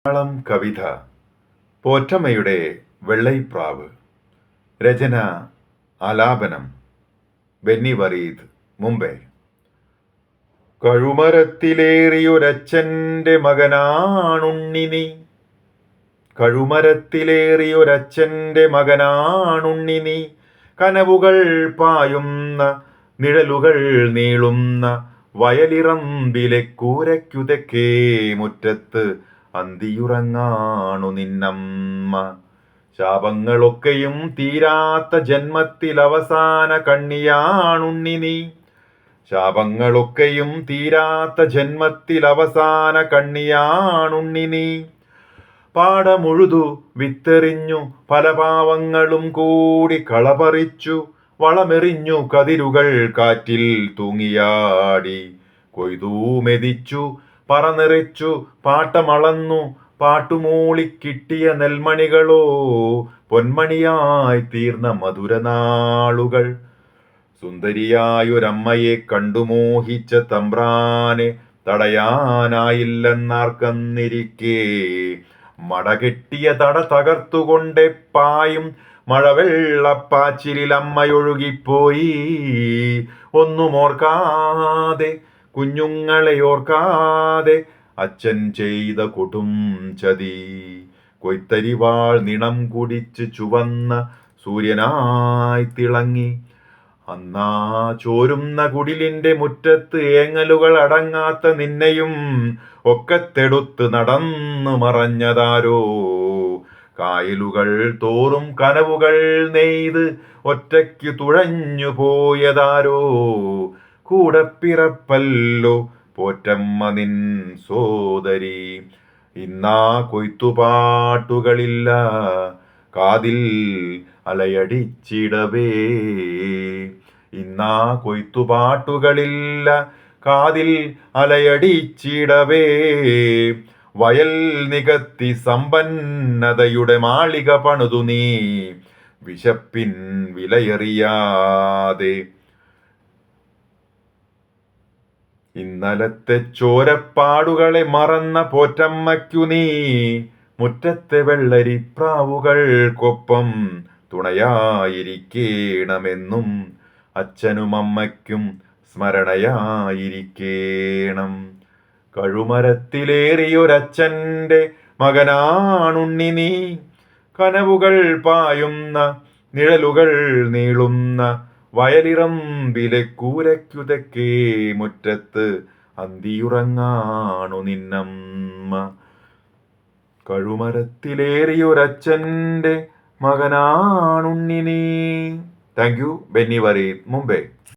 മലയാളം കവിത പോറ്റമ്മയുടെ വെള്ളൈപ്രാവ്. രചന ആലാപനം ബെന്നി വറീദ്, മുംബൈ. കഴുമരത്തിലേറിയൊരച്ഛൻ്റെ മകനാണുണ്ണി നീ, കഴുമരത്തിലേറിയൊരച്ഛൻ്റെ മകനാണുണ്ണി നീ. കനവുകൾ പായുന്ന നിഴലുകൾ നീളുന്ന വയലിറമ്പിലെ കൂരയ്ക്കുതെക്കേ മുറ്റത്ത് അന്തിയുറങ്ങാണു നിന്നമ്മ. ശാപങ്ങളൊക്കെയും തീരാത്ത ജന്മത്തിൽ അവസാന കണ്ണിയാണുണ്ണി നീ, ശാപങ്ങളൊക്കെയും തീരാത്ത ജന്മത്തിൽ അവസാന കണ്ണിയാണുണ്ണി നീ. പാടമുഴുതു വിത്തെറിഞ്ഞു പല പാവങ്ങളും കൂടി കളപറിച്ചു, വളമെറിഞ്ഞു കതിരുകൾ കാറ്റിൽ തൂങ്ങിയാടി. കൊയ്തു മെതിച്ചു പറന്നെറിച്ചു പാട്ടമളന്നു പാട്ടുമൂളി കിട്ടിയ നെൽമണികളോ പൊന്മണിയായി തീർന്ന മധുരനാളുകൾ. സുന്ദരിയായൊരമ്മയെ കണ്ടു മോഹിച്ച തമ്പ്രാനെ തടയാനായില്ലെന്നാർക്കെന്നിരിക്കെ, മടകെട്ടിയ തട തകർത്തുകൊണ്ടേ പായും മഴവെള്ളപ്പാച്ചിലിൽ അമ്മയൊഴുകിപ്പോയി. ഒന്നും ഓർക്കാതെ, കുഞ്ഞുങ്ങളെ ഓർക്കാതെ, അച്ഛൻ ചെയ്ത കൊടും ചതി. കൊയ്ത്തരിവാൾ നിണം കുടിച്ച് ചുവന്ന സൂര്യനായി തിളങ്ങി. അന്നാ ചോരുന്ന കുടിലിന്റെ മുറ്റത്ത് ഏങ്ങലുകൾ അടങ്ങാത്ത നിന്നെയും ഒക്കത്തെടുത്ത് നടന്നു മറഞ്ഞതാരോ. കായലുകൾ തോറും കനവുകൾ നെയ്ത് ഒറ്റയ്ക്കു തുഴഞ്ഞു പോയതാരോ. കൂടപ്പിറപ്പല്ലോ പോറ്റമ്മ നിൻ സോദരി. ഇന്നാ കൊയ്ത്തുപാട്ടുകളില്ല കാതിൽ അലയടിച്ചിടവേ. ഇന്നാ കൊയ്ത്തുപാട്ടുകളില്ല കാതിൽ അലയടിച്ചിടവേ. വയൽ നികത്തി സമ്പന്നതയുടെ മാളിക പണിതു നീ, വിശപ്പിൻ വിലയറിയാതെ. ഇന്നലത്തെ ചോരപ്പാടുകളെ മറന്ന പോറ്റമ്മയ്ക്കു നീ, മുറ്റത്തെ വെള്ളരിപ്രാവുകൾക്കൊപ്പം തുണയായിരിക്കേണമെന്നും അച്ഛനും അമ്മയ്ക്കും സ്മരണയായിരിക്കേണം. കഴുമരത്തിലേറിയൊരച്ഛൻ്റെ മകനാണുണ്ണി നീ, കനവുകൾ പായുന്ന നിഴലുകൾ നീളുന്ന വയലിറമ്പിലെ കൂരയ്ക്കുതെക്കേ മുറ്റത്ത് അന്തിയുറങ്ങാണു നിന്നമ്മ. കഴുമരത്തിലേറിയൊരച്ഛൻ്റെ മകനാണുണ്ണി നീ. Thank you. ബെന്നി വറീദ്, മുംബൈ.